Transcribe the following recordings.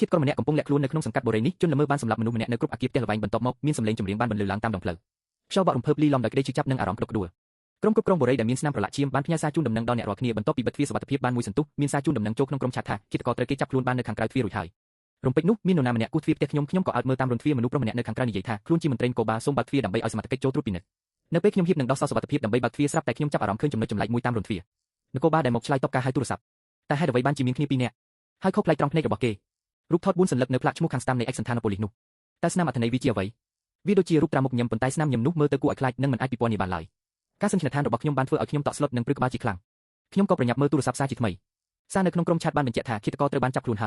ឃាតករម្នាក់កំពុងលាក់ខ្លួននៅក្នុងសង្កាត់បូរេនេះជនល្មើសបានសម្លាប់មនុស្សម្នាក់នៅគ្រប់អគារផ្ទះល្វែងបន្ទាប់មកមានសម្លេងចម្រៀងបានបន្លឺឡើងតាមដងផ្លូវខ្យល់បក់រំភើបលីឡំដោយក្តីឈឺចាប់និងអារម្មណ៍ក្តុកក្តួលក្រុមគ្រប់គ្រងបូរេដែលមានស្នាមប្រឡាក់ឈាមបានផ្ញើសារជូនដំណឹងដល់អ្នករាល់គ្នាបន្ទាប់ពីបិទទ្វារសុវត្ថិភាពបានមួយសន្ទុះមានសារជូនដំណឹងចូលក្នុងក្រុមឆាតថាឃាតករត្រូវគេចាប់ខ្លួនបាននៅខាងក្រៅទ្វាររួចហើយរំពេចនោះមាននរណាម្នាក់គូសទ្វារផ្ទះខ្ញុំក៏អើតមើលតាមរន្ធទ្វារមនុស្សប្រុសម្នាក់នៅខាងក្រៅនិយាយថាខ្លួនជាមន្ត្រីនគរបាលសូមបើកទ្វារដើម្បីឲ្យសមត្ថកិច្ចចូលត្រួតពិនិត្យនៅពេលខ្ញុំហៀបនឹងដោះសោះសុវត្ថិភាពដើម្បីបើកទ្វារស្រាប់តែខ្ញុំចាប់អារម្មណ៍ឃើញចំណុចចម្លែកមួយតាមរន្ធទ្វារនគរបាលដែលមកឆ្លើយតបការហៅទូរស័ព្ទតែហេតុអ្វីបានជាមានគ្នាពីរនាក់ហើយខុសប្លែកត្រង់ភ្នែករបស់គេរូបថត4សន្លឹកនៅផ្លាកឈ្មោះខាងស្ដាំនៃឯកសណ្ឋានប៉ូលីសនោះតែស្នាមអត្ថន័យវាជាអ្វីវាដូចជារូបត្រាមុខញឹមប៉ុន្តែស្នាមញឹមនោះមើលទៅគួរឲ្យខ្លាចនិងមិនអាចពិពណ៌នាបានឡើយការសង្ឃាថានរបស់ខ្ញុំបានធ្វើឲ្យខ្ញុំតក់ស្លុតនិងព្រឹកក្បាលជាខ្លាំងខ្ញុំក៏ប្រញាប់មើលទូរស័ព្ទសារជាថ្មីសារនៅក្នុងក្រុមឆាតបានបញ្ជាក់ថាឃាតករត្រូវបានចាប់ខ្លួនហ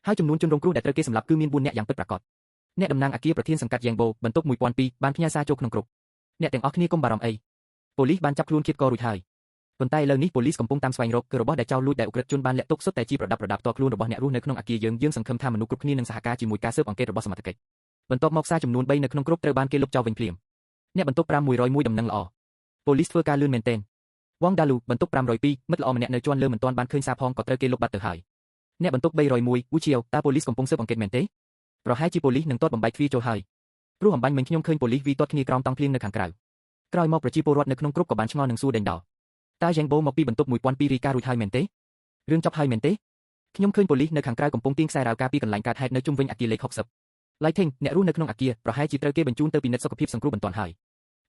ើយចំនួនជនរងគ្រោះដែលត្រូវគេសម្លាប់គឺមាន4នាក់យ៉ាងពិតប្រាកដអ្នកតំណាងអគារប្រធានសង្កាត់យ៉ាងបូបន្ទប់1002បានផ្ញើសារចូលក្នុងក្រុមអ្នកទាំងអស់គ្នាកុំបារម្ភអីប៉ូលីសបានចាប់ខ្លួនឃាតកររួចហើយប៉ុន្តែឥឡូវនេះប៉ូលីសកំពុងតាមស្វែងរកគឺរបស់ដែលចោរលួចដែលអ ுக ្រិតជនបានលាក់ទុកសុទ្ធតែជាប្រដាប់ផ្ទាល់ខ្លួនរបស់អ្នករស់នៅក្នុងអគារយើងសង្ឃឹមថាមនុស្សគ្រប់គ្នានឹងសហការជាមួយការស៊ើបអង្កេតរបស់សមត្ថកិច្ចបន្ទាប់មកសារចំនួន3នៅក្នុងក្រុមត្រូវបានគេលុបចោលវិញភ្លាមអ្នកបន្ទប់501ដំណឹងល្អប៉ូលីសធ្វើការលឿនមែនទែនវ៉ងដាលូបន្ទប់502មិត្តល្អម្នាក់នៅជាន់លើមិនទាន់បានឃើញសារផងក៏ត្រូវគេលុបបាត់ទៅហើយអ្នកបន្ទប់301វូឈៀវតើប៉ូលីសកំពុងស៊ើបអង្កេតមែនទេប្រហែលជាប៉ូលីសនឹងទាត់បំបែកទ្វារចូលហើយព្រោះអំបញ្ញមិញខ្ញុំឃើញប៉ូលីសវាយទាត់គ្នាក្រោមតង់ភ្លៀងនៅខាងក្រៅក្រោយមកប្រជាពលរដ្ឋនៅក្នុងក្រុមក៏បានឆ្ងល់នឹងសួរដេញដោលតើយ៉ាងបូមកពីបន្ទប់1002រីការួចហើយមែនទេរឿងចប់ហើយមែនទេខ្ញុំឃើញប៉ូលីសនៅខាងក្រៅកំពុងទាញខ្សែរ៉ាវការពីកន្លែងកើតហេតុនៅជុំវិញអគារលេខ60 Lighting អ្នករស់នៅក្នុងអគារប្រហែលជាត្រូវគេបញ្ជូនទៅពិនិត្យសុខភាពសង្គ្រោះបន្ទាន់ហើយ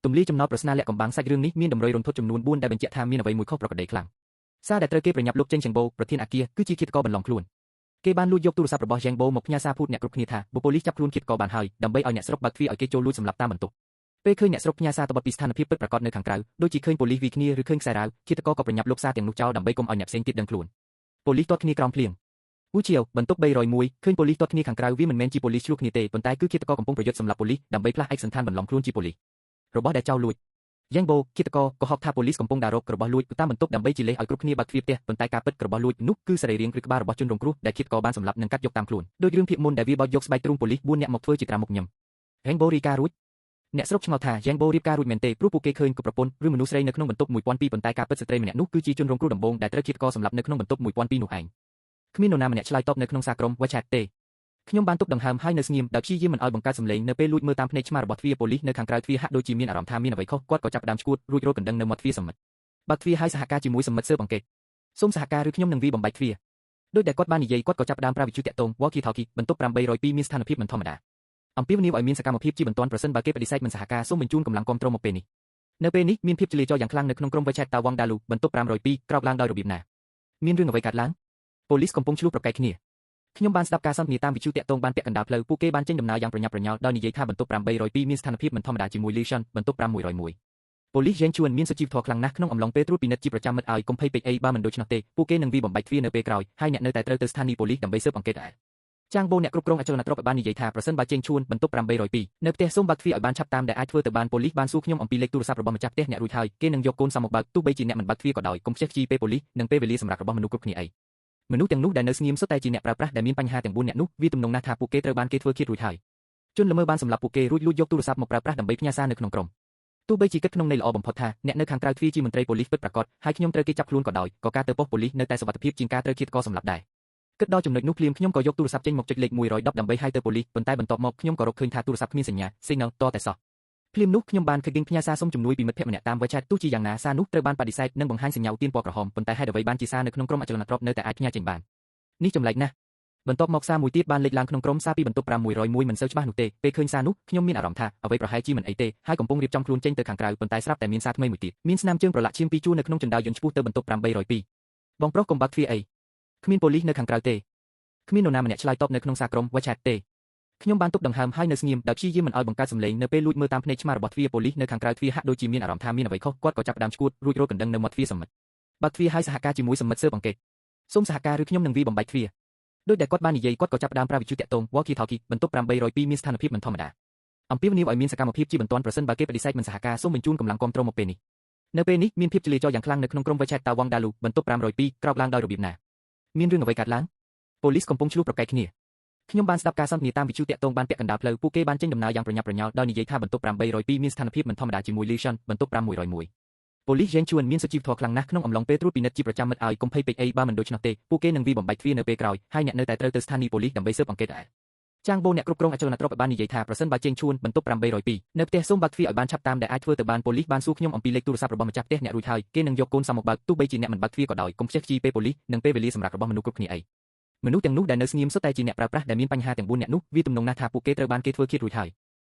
ទម្លាយចំណោទប្រស្នាលាក់កំបាំងសាច់រឿងនេះមានតម្រុយរន្ធត់ចំនួន4ដែលបញ្ជាក់ថាមានអ្វីមួយខុសប្រក្រតីខ្លាំងសារដែលត្រូវគេប្រញាប់លុបចេញយ៉ាងបូប្រធានអគារគឺជាឃាតករបន្លំខ្លួនគេបានលួចយកទូរស័ព្ទរបស់យ៉ាងបូមកផ្ញើសារភូតអ្នកគ្រប់គ្នាថាប៉ូលីសចាប់ខ្លួនឃាតករបានហើយដើម្បីឲ្យអ្នកស្រុកបើកទ្វារឲ្យគេចូលលួចសម្លាប់តាមបន្ទុកពេលឃើញអ្នកស្រុកផ្ញើសារទៅបတ်ពីស្ថានភាពពិតប្រាកដនៅខាងក្រៅដូចជាឃើញប៉ូលីសវាយគ្នាឬឃើញខ្សែរ៉ាវឃាតករក៏ប្រញាប់លុបសារទាំងនោះចោលដើម្បីកុំឲ្យអ្នកផ្សេងទៀតដឹងខ្លួនប៉ូលីសទាត់គ្នាក្រោមភ្លៀងវូឈៀវបន្ទប់301ឃើញប៉ូលីសទាត់គ្នាខាងក្រៅវាមិនមែនជាប៉ូលីសឆ្លោះគ្នាទេប៉ុន្តែគឺឃាតករកំពុងប្រយុទ្ធសម្លាប់ប៉ូលីសដើម្បីផ្លាស់ឯកសណ្ឋានបន្លំខ្លួនជាប៉ូលីសរបស់ដែលចោលលួចយ៉ាងបូឃាតករក៏ហៅថាប៉ូលីសកំពុងដាររករបស់លួចតាមបន្ទប់ដើម្បីជាលេសឲ្យគ្រប់គ្នាបើកទ្វារផ្ទះប៉ុន្តែការពិតរបស់លួចនោះគឺសរីរាង្គឬក្បាលរបស់ជនរងគ្រោះដែលឃាតករបានសម្លាប់និងកាត់យកតាមខ្លួនដោយរឿងភាគមុនដែលវាបោកយកស្បែកទ្រូងប៉ូលីស4នាក់មកធ្វើជាក្រាមមុខញឹមយ៉ាងបូរីការួចអ្នកស្រុកឆ្ងល់ថាយ៉ាងបូរៀបការរួចមែនទេព្រោះពួកគេឃើញកប្រពន្ធឬមនុស្សស្រីនៅក្នុងបន្ទប់1002ប៉ុន្តែការពិតស្ត្រីម្នាក់នោះគឺជាជនរងគ្រោះដំបូងដែលត្រូវឃាតករសម្លាប់នៅក្នុងបន្ទប់1002នោះឯងគ្មាននរណាម្នាក់ឆ្លើយតបនៅក្នុងសារក្រុម WeChat ទេខ្ញុំបានទប់ដង្ហើមហើយនៅស្ងៀមដោយព្យាយាមមិនឲ្យបង្កើតសំឡេងនៅពេលលួចមើលតាមភ្នែកឆ្មាររបស់ទ្វារប៉ូលីសនៅខាងក្រៅទ្វារហាក់ដូចជាមានអារម្មណ៍ថាមានអ្វីខុសគាត់ក៏ចាប់ផ្ដើមឈួតរួចរកកណ្ដឹងនៅមាត់ទ្វារសមិទ្ធបើកទ្វារឲ្យសហការជាមួយសមិទ្ធស៊ើបអង្កេតសូមសហការឬខ្ញុំនឹងវាបំបែកទ្វារដោយដែលគាត់បាននិយាយគាត់ក៏ចាប់ផ្ដើមប្រើវិទ្យុតាក់ទង Walkie-talkie បន្ទប់802មានស្ថានភាពមិនធម្មតាអំពាវនាវឲ្យមានសកម្មភាពជាបន្ទាន់ប្រសិនបើគេបដិសេធមិនសហការសូមបញ្ជូនកម្លាំងគាំទ្រមកពេលនេះនៅពេលនេះមានភាពចលាចលយ៉ាងខ្លាំងនៅក្នុងក្រុម WeChat តាវ៉ងដាលូបន្ទប់502ក្រោកឡើងដោយរបៀបណាមានរឿងអ្វីកើតឡើងប៉ូលីសកំពុងឆ្លោះប្រកែកគ្នាខ្ញុំបានស្ដាប់ការសន្ទនាតាមវិទ្យុតាក់ទងបានពាក់កណ្ដាលផ្លូវពួកគេបានចេញដំណើរយ៉ាងប្រញាប់ប្រញាល់ដោយនិយាយថាបន្ទប់802មានស្ថានភាពមិនធម្មតាជាមួយ Lesion បន្ទប់601ប៉ូលីសយ៉ាងជួនមានសុជីវធម៌ខ្លាំងណាស់ក្នុងអំឡុងពេលត្រួតពិនិត្យជាប្រចាំមិត្តឲ្យកុំភ័យពេកអីបើមិនដូច្នោះទេពួកគេនឹងវាបំបែកទ្វារនៅពេលក្រោយហើយអ្នកនៅតែត្រូវទៅស្ថានីយ៍ប៉ូលីសដើម្បីស៊ើបអង្កេតដែរចាងបូអ្នកគ្រប់គ្រងអចលនទ្រព្យបាននិយាយថាប្រសិនបើចេញឈួនបន្ទប់802នៅផ្ទះសូមបើកទ្វារឲ្យបានឆាប់តាមដែលអាចធ្វើទៅបានប៉ូលីសបានសួរខ្ញុំអំពីលេខទូរស័ព្ទរបស់ម្ចាស់ផ្ទះអ្នករួចហើយគេនឹងយកកូនសមមកបើកទោះបីជាអ្នកមិនបើកទ្វារក៏ដោយកុំខ្ជិះខ្ជីពេលប៉ូលីសនិងពេលវេលាសម្រាប់របស់មនុស្សគ្រប់គ្នាអីមនុស្សទាំងនោះដែលនៅស្ងៀមសុទ្ធតែជាអ្នកប្រើប្រាស់ដែលមានបញ្ហាទាំង4នាក់នោះវាទំនងណាស់ថាពួកគេត្រូវបានគេធ្វើឃាតរួចហើយជនល្មើសបានសម្លាប់ពួកគេរួចលួចយកទូរស័ព្ទមកប្រើប្រាស់ដើម្បីផ្ញើសារនៅក្នុងក្រុមទោះបីជាគិតក្នុងន័យល្អបំផុតថាអ្នកនៅខាងក្រៅទ្វារជាមន្ត្រីប៉ូលីសពិតប្រាកដហើយខ្ញុំត្រូវគេចាប់ខ្លួនក៏ដោយក៏ការទៅប៉ុស្តិ៍ប៉ូលីសនៅតែសុវត្ថិភាពជាងការត្រូវឃាតករសម្លាប់ដែរគិតដល់ចំណុចនោះភ្លាមខ្ញុំក៏យកទូរស័ព្ទចេញមកចុចលេខ110ដើម្បីហៅទៅប៉ូលីសប៉ុន្តែបន្ទាប់មកខ្ញុំក៏រកឃើញថាទូរស័ព្ទគ្មានសញ្ញា Signal តតែសោះភ្លាមនោះខ្ញុំបានឃើញផ្ញើសារសុំជំនួយពីមិត្តភក្តិម្នាក់តាម WeChat ទោះជាយ៉ាងណាសារនោះត្រូវបានបដិសេធនិងបង្ហាញសញ្ញាឧទានពណ៌ក្រហមប៉ុន្តែហេតុអ្វីបានជាសារនៅក្នុងក្រុមអចលនទ្រព្យនៅតែអាចផ្ញើចេញបាននេះចម្លែកណាស់បន្ទាប់មកសារមួយទៀតបានលេចឡើងក្នុងក្រុមសារពីបន្ទប់601មិនសូវច្បាស់នោះទេពេលឃើញសារនោះខ្ញុំមានអារម្មណ៍ថាអ្វីប្រហែលជាមិនអីទេហើយកំពុងរៀបចំខ្លួនចេញទៅខាងក្រៅប៉ុន្តែស្រាប់តែមានសារថ្មីមួយទៀតមានស្នាមជើងប្រឡាក់ឈាមពីរជួរនៅក្នុងជណ្ដើរយន្តឆ្ពោះទៅបន្ទប់802បងប្រុសកុំបើកទ្វារអីគ្មានប៉ូលីសនៅខាងក្រៅទេគ្មាននរណាម្នាក់ឆ្លើយតបនៅក្នុងសារក្រុម WeChat ទេខ្ញុំបានទប់ដង្ហើមហើយនៅស្ងៀមដោយព្យាយាមមិនឲ្យបង្កើតសំឡេងនៅពេលលួចមើលតាមភ្នែកឆ្មាររបស់ទ្វារប៉ូលីសនៅខាងក្រៅទ្វារហាក់ដូចជាមានអារម្មណ៍ថាមានអ្វីខុសគាត់ក៏ចាប់ផ្ដើមឈួតរួចរកកណ្ដឹងនៅមាត់ទ្វារសមិទ្ធបើកទ្វារឲ្យសហការជាមួយសមិទ្ធស៊ើបអង្កេតសូមសហការឬខ្ញុំនឹងវាបំបែកទ្វារដោយដែលគាត់បាននិយាយគាត់ក៏ចាប់ផ្ដើមប្រើវិទ្យុតាក់ទង Walkie-talkie បន្ទប់802មានស្ថានភាពមិនធម្មតាអំពាវនាវឲ្យមានសកម្មភាពជាបន្ទាន់ប្រសិនបើគេបដិសេធមិនសហការសូមបញ្ជូនកម្លាំងគាំទ្រមកពេលនេះនៅពេលនេះមានភាពចលាចលយ៉ាងខ្លាំងនៅក្នុងក្រុម WeChat តាវ៉ងដាលូបន្ទប់502ក្រោកឡើងដោយរបៀបណាមានរឿងអ្វីកើតឡើងប៉ូលីសកំពុងឆ្លោះប្រកែកគ្នាខ្ញុំបានស្ដាប់ការសន្ទនាតាមវិទ្យុតាក់ទងបានពាក់កណ្ដាលផ្លូវពួកគេបានចេញដំណើរយ៉ាងប្រញាប់ប្រញាល់ដោយនិយាយថាបន្ទប់802មានស្ថានភាពមិនធម្មតាជាមួយ Lesion បន្ទប់601 ប៉ូលីសយើងជួនមានសុជីវធម៌ខ្លាំងណាស់ក្នុងអំឡុងពេលត្រួតពិនិត្យជាប្រចាំមិត្តឲ្យកុំភ័យពេកអីបើមិនដូច្នោះទេពួកគេនឹងវាបំបាច់ទ្វារនៅពេលក្រោយហើយអ្នកនៅតែត្រូវទៅស្ថានីយ៍ប៉ូលីសដើម្បីស៊ើបអង្កេតដែរចាងបូអ្នកគ្រប់គ្រងអចលនទ្រព្យបាននិយាយថាប្រសិនបើជេងឈួនបន្ទប់802នៅផ្ទះសូមបើកទ្វារឲ្យបានឆាប់តាមដែលអាចធ្វើទៅបានប៉ូលីសបានសួរខ្ញុំអំពីលេខទូរស័ព្ទរបស់ម្ចាស់ផ្ទះអ្នករួចហើយគេនឹងយកកូនសមមកបើកទោះបីជាអ្នកមិនបើកទ្វារក៏ដោយកុំខ្ជិះខ្ជីពេលប៉ូលីសនិងពេលវេលាសម្រាប់របស់មនុស្សគ្រប់គ្នាអីមនុស្សទាំងនោះដែលនៅស្ងៀមសុទ្ធតែជាអ្នកប្រើប្រាស់ដែលមានបញ្ហាទាំង4អ្នកនោះវាទំនងណាស់ថាពួកគេត្រូវបានគេធ្វើឃាតរួចហ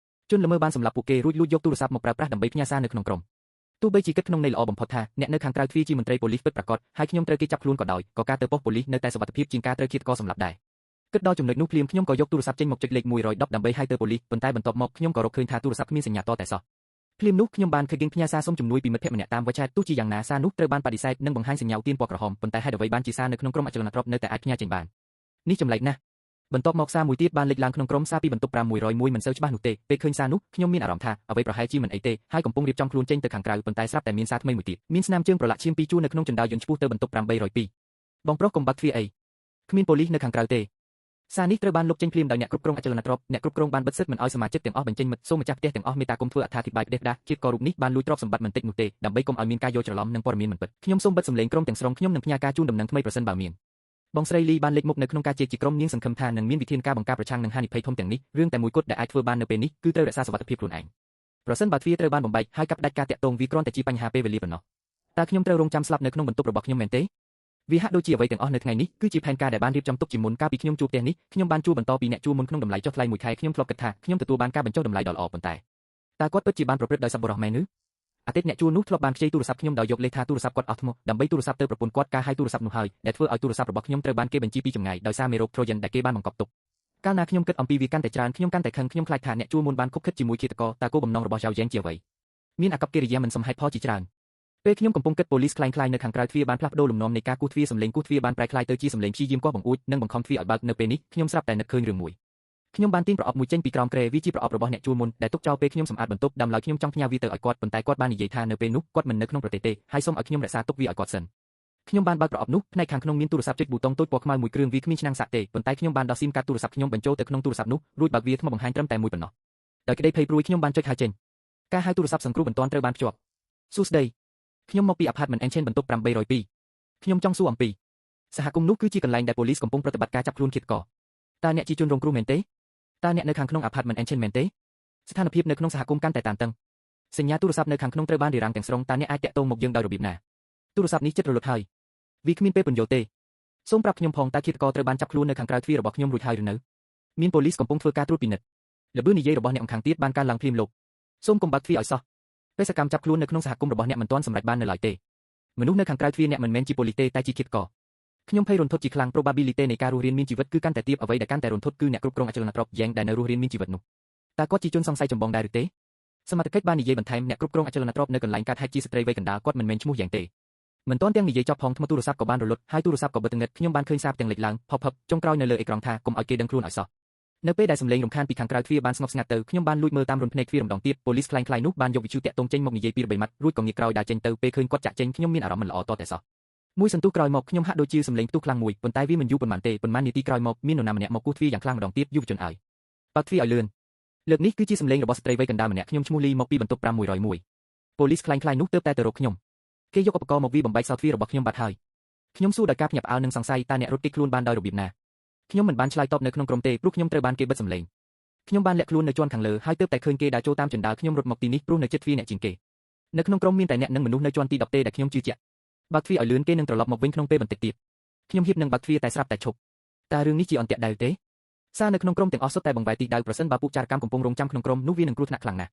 ើយជនល្មើសបានសម្លាប់ពួកគេរួចលួចយកទូរស័ព្ទមកប្រើប្រាស់ដើម្បីផ្ញើសារនៅក្នុងក្រុមទោះបីជាគិតក្នុងន័យល្អបំផុតថាអ្នកនៅខាងក្រៅទ្វារជាមន្ត្រីប៉ូលីសពិតប្រាកដហើយខ្ញុំត្រូវគេចាប់ខ្លួនក៏ដោយក៏ការទៅប៉ុស្តិ៍ប៉ូលីសនៅតែសុវត្ថិភាពជាងការត្រូវឃាតករសម្លាប់ដែរគិតដល់ចំណុចនោះភ្លាមខ្ញុំក៏យកទូរស័ព្ទចេញមកចុចលេខ110ដើម្បីហៅទៅប៉ូលីសប៉ុន្តែបន្ទាប់មកខ្ញុំក៏រកឃើញថាទូរស័ព្ទគ្មានសញ្ញាតតែសោះភ្លាមនោះខ្ញុំបានឃើញផ្ញើសារសុំជំនួយពីមិត្តភក្តិម្នាក់តាម WeChat ទោះជាយ៉ាងណាសារនោះត្រូវបានបដិសេធនិងបង្ហាញសញ្ញាទៀនពណ៌ក្រហមប៉ុន្តែហេតុអ្វីបានជាសារនៅក្នុងក្រុមអចលនទ្រព្យនៅតែអាចផ្ញើចេញបាននេះចម្លែកណាស់បន្ទាប់មកសារមួយទៀតបានលេចឡើងក្នុងក្រុមសារពីបន្ទប់501មិនសូវច្បាស់នោះទេពេលឃើញសារនោះខ្ញុំមានអារម្មណ៍ថាអ្វីប្រហែលជាមិនអីទេហើយកំពុងរៀបចំខ្លួនចេញទៅខាងក្រៅប៉ុន្តែស្រាប់តែមានសារថ្មីមួយទៀតមានស្នាមជើងប្រឡាក់ឈាមពីរជួរនៅក្នុងជណ្ដើរយន្តឆ្ពោះទៅបន្ទប់802បងប្រុសកុំបាក់ទ្វារអីគ្មានប៉ូលីសនៅខាងក្រៅទេសារនេះត្រូវបានលុបចេញភ្លាមដោយអ្នកគ្រប់គ្រងអចលនទ្រព្យអ្នកគ្រប់គ្រងបានបិទសិទ្ធិមិនឲ្យសមាជិកទាំងអស់បញ្ចេញមតិសូមម្ចាស់ផ្ទះទាំងអស់មេត្តាគុំធ្វើអត្ថាធិប្បាយផ្ដេសផ្ដាសជាតិករូបនេះបានលួចទ្រព្យសម្បត្តិមិនតិចនោះទេដើម្បីកុំឲ្យមានការយល់ច្រឡំនិងព័ត៌មានមិនពិតខ្ញុំសូមបិទសម្លេងក្រុមទាំងស្រុងខ្ញុំនឹងផ្ញើការជូនដំណឹងថ្មីប្រសិនបើមានបងស្រីលីបានលេចមុខនៅក្នុងការជែកជាក្រុមនាងសង្ឃឹមថានឹងមានវិធានការបង្ការប្រឆាំងនឹងហានិភ័យធំទាំងនេះរឿងតែមួយគត់ដែលអាចធ្វើបាននៅពេលនេះគឺត្រូវរក្សាសុវត្ថិភាពខ្លួនឯងប្រសិនបើទ្វារត្រូវបានបំបែកហើយកាប់ផ្ដាច់ការតាក់ទងវាគ្រាន់តែជាបញ្ហាពេលវេលាប៉ុណ្ណោះតើខ្ញុំត្រូវរងចាំស្លាប់នៅក្នុងបន្ទប់របស់ខ្ញុំមែនទេវាហាក់ដូចជាអ្វីទាំងអស់នៅថ្ងៃនេះគឺជាផែនការដែលបានរៀបចំទុកជាមុនកាលពីខ្ញុំជួលផ្ទះនេះខ្ញុំបានជួលបន្តពីអ្នកជួលមុនក្នុងតម្លៃចុះថ្លៃមួយខែខ្ញុំធ្លាប់គិតថាខ្ញុំទទួលបានការបញ្ចុះតម្លៃដ៏ល្អប៉ុន្តែតើគាត់ពិតជាបានប្រព្រឹត្តដោយសប្បុរសមែនឬអាទិត្យអ្នកជួលនោះធ្លាប់បានខ្ចីទូរស័ព្ទខ្ញុំដោយយកលេខថាទូរស័ព្ទគាត់អស់ថ្មដើម្បីទូរស័ព្ទទៅប្រពន្ធគាត់ការហៅទូរស័ព្ទនោះហើយដែលធ្វើឲ្យទូរស័ព្ទរបស់ខ្ញុំត្រូវបានគេបញ្ជីពីចម្ងាយដោយសារមេរោគ Trojan ដែលគេបានបង្កប់ទុកកាលណាខ្ញុំគិតអំពីវាកាន់តែច្រើនខ្ញុំកាន់តែខឹងខ្ញុំខ្លាចថាអ្នកជួលមុនបានខុបខិតជាមួយឃាតករតើគោលបំណងរបស់ Zhao Yang ជាអ្វីមានអាកប្បកិរិយាមិនសមហេតុផលជាច្រើនពេលខ្ញុំកំពុងគិតប៉ូលីសខ្លាំងៗនៅខាងក្រៅទ្វារបានផ្លាស់ប្ដូរលំនាំនៃការគូសទ្វារសម្លេងគូសទ្វារបានប្រែក្លាយទៅជាសម្លេងព្យាយាមកោះបង្អួចនិងបង្ខំទ្វារឲ្យបើកនៅពេលនេះខ្ញុំស្រាប់តែនឹកឃើញរឿងមួយខ្ញុំបានទាញប្រអប់មួយចេញពីក្រោមគ្រែវាជាប្រអប់របស់អ្នកជួលមុនដែលទុកចោលពេលខ្ញុំសម្អាតបន្ទប់ដើម្បីខ្ញុំចង់ផ្ញើវាទៅឲ្យគាត់ប៉ុន្តែគាត់បាននិយាយថានៅពេលនោះគាត់មិននៅក្នុងប្រទេសទេហើយសូមឲ្យខ្ញុំរក្សាទុកវាឲ្យគាត់សិនខ្ញុំបានបើកប្រអប់នោះផ្នែកខាងក្នុងមានទូរស័ព្ទចុចប៊ូតុងតូចពណ៌ខ្មៅមួយគ្រឿងវាគ្មានឆ្នាំងសាក់ទេប៉ុន្តែខ្ញុំបានដោះស៊ីមកាតទូរស័ព្ទខ្ញុំបញ្ចូលទៅក្នុងទូរស័ព្ទនោះរួចបើកវាថ្មបង្ហាញត្រឹមតែមួយប៉ុណ្ណោះដោយក្តីភ័យព្រួយខ្ញុំបានចុចហៅចេញការហៅទូរស័ព្ទសង្គ្រោះបន្ទាន់ត្រូវបានភ្ជាប់សួស្តីខ្ញុំមកពី Apartment Enchain បន្ទប់802ខ្ញុំចង់សួរអំពីសហគមន៍នោះគឺជាកន្លែងដែលប៉ូលីសកំពុងប្រតិបត្តិការចាប់ខ្លួនឃាតករតើអ្នកជាជនរងគ្រោះមែនទេតើអ្នកនៅខាងក្នុង Apartment Enchain មែនទេស្ថានភាពនៅក្នុងសហគមន៍កាន់តែតានតឹងសញ្ញាទូរស័ព្ទនៅខាងក្នុងត្រូវបានរារាំងទាំងស្រុងតើអ្នកអាចតាក់ទងមកយើងដោយរបៀបណាទូរស័ព្ទនេះជិតរលត់ហើយវាគ្មានពេលពន្យល់ទេសូមប្រាប់ខ្ញុំផងតើឃាតករត្រូវបានចាប់ខ្លួននៅខាងក្រៅទ្វាររបស់ខ្ញុំរួចហើយឬនៅមានប៉ូលីសកំពុងធ្វើការត្រួតពិនិត្យល្បឿននិយាយរបស់អ្នកម្ខាងទៀតបានកើនឡើងភ្លាមលោកសូមកុំបើកទ្វារឲ្យសោះបេសកកម្មចាប់ខ្លួននៅក្នុងសហគមន៍របស់អ្នកមិនទាន់សម្រេចបាននៅឡើយទេមនុស្សនៅខាងក្រៅទ្វារអ្នកមិនមែនជាប៉ូលីសទេតែជាឃាតករខ្ញុំភ័យរន្ធត់ជាខ្លាំង probability នៃការរស់រានមានជីវិតគឺកាន់តែទាបអ្វីដែលកាន់តែរន្ធត់គឺអ្នកគ្រប់គ្រងអចលនទ្រព្យយ៉ាងដែលនៅរស់រានមានជីវិតនោះតើគាត់ជាជនសង្ស័យចម្បងដែរឬទេសមត្ថកិច្ចបាននិយាយបន្ថែមអ្នកគ្រប់គ្រងអចលនទ្រព្យនៅកន្លែងកើតហេតុជាស្ត្រីវ័យកណ្ដាលគាត់មិនមែនឈ្មោះយ៉ាងទេមិនទាន់ទាំងនិយាយចប់ផងថ្មទូរស័ព្ទក៏បានរលត់ហើយទូរស័ព្ទក៏បិទទងិតខ្ញុំបានឃើញសារទាំងលេចឡើង pop-up ចុងក្រោយនៅលើអេក្រង់ថាកុំឲ្យគេដឹងខ្លួនឲ្យសោះនៅពេលដែលសំឡេងរំខានពីខាងក្រៅទ្វារបានស្ងប់ស្ងាត់ទៅខ្ញុំបានលួចមើលតាមរន្ធភ្នែកទ្វារម្ដងទៀតប៉ូលីសខ្លាំងៗនោះបានយកវិទ្យុតាក់ទងចេញមកនិយាយពីរបីម៉ាត់រួចក៏ងាកក្រោយដើរចេញទៅពេលឃើញគាត់ចាក់ចេញខ្ញុំមានអារម្មណ៍មិនល្អតតែសោះមួយសន្ទុះក្រោយមកខ្ញុំហាក់ដូចជាសំឡេងផ្ទុះខ្លាំងមួយប៉ុន្តែវាមិនយូរប៉ុន្មានទេប៉ុន្មាននាទីក្រោយមកមាននរណាម្នាក់មកគោះទ្វារយ៉ាងខ្លាំងម្ដងទៀតយុវជនឲ្យបើកទ្វារឲ្យលឿនលើកនេះគឺជាសំឡេងរបស់ស្ត្រីវ័យកណ្ដាលម្នាក់ខ្ញុំឈ្មោះលីមកពីបន្ទប់501ប៉ូលីសខ្លាំងៗនោះទើបតែទៅរកខ្ញុំគេយកឧបករណ៍មកវាបំបែកសោទ្វាររបស់ខ្ញុំបាត់ហើយខ្ញុំសួរដោយការភ្ញាក់ផ្អើលនិងសង្ស័យតើអ្នករត់គេចខ្លួនបានដោយរបៀបណាខ្ញុំមិនបានឆ្លើយតបនៅក្នុងក្រុមទេព្រោះខ្ញុំត្រូវបានគេបិទសំឡេងខ្ញុំបានលាក់ខ្លួននៅជាន់ខាងលើហើយទើបតែឃើញគេដើរចូលតាមជណ្ដើរខ្ញុំរត់មកទីនេះព្រោះនៅជិតទ្វារអ្នកជាងគេនៅក្នុងក្រុមមានតែអ្នកនិងមនុស្សនៅជាន់ទី10ទេដែលខ្ញុំជឿជាក់បើកទ្វារឲ្យលឿនគេនឹងត្រឡប់មកវិញក្នុងពេលបន្តិចទៀតខ្ញុំហៀបនឹងបើកទ្វារតែស្រាប់តែឈប់តើរឿងនេះជាអន្ទាក់ដៅទេសារនៅក្នុងក្រុមទាំងអស់សុទ្ធតែបង្វែរទីដៅប្រសិនបើពួកចារកម្មកំពុងរងចាំក្នុងក្រុមនោះវានឹងគ្រោះថ្នាក់ខ្លាំងណាស់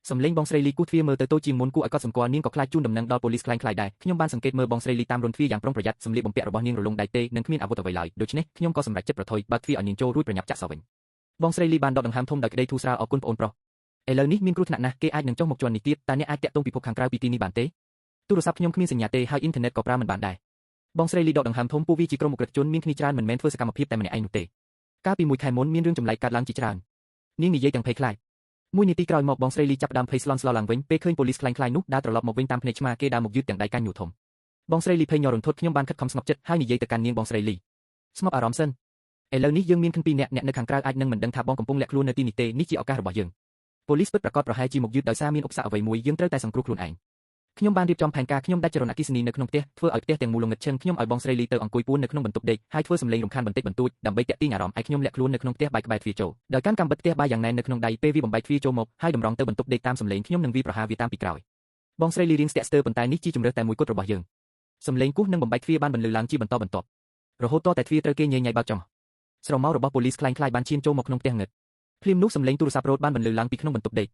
សំឡេងបងស្រីលីគូទ្វារមើលទៅតូចជាងមុនគួរឲ្យកត់សម្គាល់នាងក៏ខ្លាចជូនដំណឹងដល់ប៉ូលីសខ្លាំងៗដែរខ្ញុំបានសង្កេតមើលបងស្រីលីតាមរន្ធទ្វារយ៉ាងប្រុងប្រយ័ត្នសម្លៀកបំពាក់របស់នាងរលុងដៃទេនិងគ្មានអាវុធអ្វីឡើយដូច្នេះខ្ញុំក៏សម្រេចចិត្តប្រថុយបើកទ្វារឲ្យនាងចូលរួចប្រញាប់ចាក់សោះវិញបងស្រីលីបានដកដង្ហើមធំដោយក្តីធូរស្រាលអរគុណបងប្រុសឥឡូវនេះមានគ្រោះថ្នាក់ណាស់គេអាចនឹងចុះមកជាន់នេះទៀតតើអ្នកអាចតាក់ទងពិភពខាងក្រៅពីទីនេះបានទេទូរស័ព្ទខ្ញុំគ្មានសញ្ញាទេហើយអ៊ីនធឺណិតក៏ប្រើមិនបានដែរបងស្រីលីដកដង្ហើមធំពួកវាជាក្រុមអក្រិតជនមានគ្នាច្រើនមិនមែនធ្វើសកម្មភាពតែម្នាក់ឯងនោះទេកាលពីមួយខែមុនមានរឿងចម្លែកកើតឡើងជាច្រើននាងនិយាយទាំងភ័យខ្លាចមួយនាទីក្រោយមកបងស្រីលីចាប់ផ្ដើមភ័យស្លន់ស្លោឡើងវិញពេលឃើញប៉ូលីសខ្លាំងៗនោះដើរត្រឡប់មកវិញតាមភ្នែកឆ្មាគេដើរមកយឺតទាំងដៃកាន់ញូធំបងស្រីលីភ័យញ័ររន្ធត់ខ្ញុំបានខិតខំស្ងប់ចិត្តហើយនិយាយទៅកាន់នាងបងស្រីលីស្ងប់អារម្មណ៍សិនឥឡូវនេះយើងមានគ្នាពីរអ្នកនៅខាងក្រៅអាចនឹងមិនដឹងថាបងកំពុងលាក់ខ្លួននៅទីនេះទេនេះជាឱកាសរបស់យើងប៉ូលីសពិតប្រាកដប្រហែលជាមកយឺតដោយសារមានឧបសគ្គអ្វីមួយយើងត្រូវតែសង្គ្រោះខ្លួនឯង ខ្ញុំបានរៀបចំផែនការខ្ញុំដាច់ចរន្តអគ្គិសនីនៅក្នុងផ្ទះធ្វើឲ្យផ្ទះទាំងមូលងឹតឈឹងខ្ញុំឲ្យបងស្រីលីទៅអង្គុយពួននៅក្នុងបន្ទប់ដេកហើយធ្វើសំឡេងរំខានបន្តិចបន្តួចដើម្បីទាក់ទាញអារម្មណ៍ឯខ្ញុំលាក់ខ្លួននៅក្នុងផ្ទះបាយក្បែរទ្វារចូលដោយកាន់កាំបិតផ្ទះបាយយ៉ាងណែននៅក្នុងដៃពេលវាបំបែកទ្វារចូលមកហើយតម្រង់ទៅបន្ទប់ដេកតាមសំឡេងខ្ញុំនឹងវាប្រហារវាតាមពីក្រោយបងស្រីលីរៀងស្ទាក់ស្ទើរប៉ុន្តែនេះជាជំរើសតែមួយគត់របស់យើងសំឡេងគោះនិងបំបែកទ្វារបានបន្លឺឡើងជាបន្តបន្ទាប់រហូតតែទ្វារត្រូវគេញ៉ៃបើកចំស្រមោលរបស់ប៉ូលីសខ្លាំងៗបានឈានចូលមកក្នុងផ្ទះងឹតភ្លាមនោះសំឡេងទូរស័ព្ទរ៉ូតបានបន្លឺឡើងពីក្នុងបន្ទប់ដេក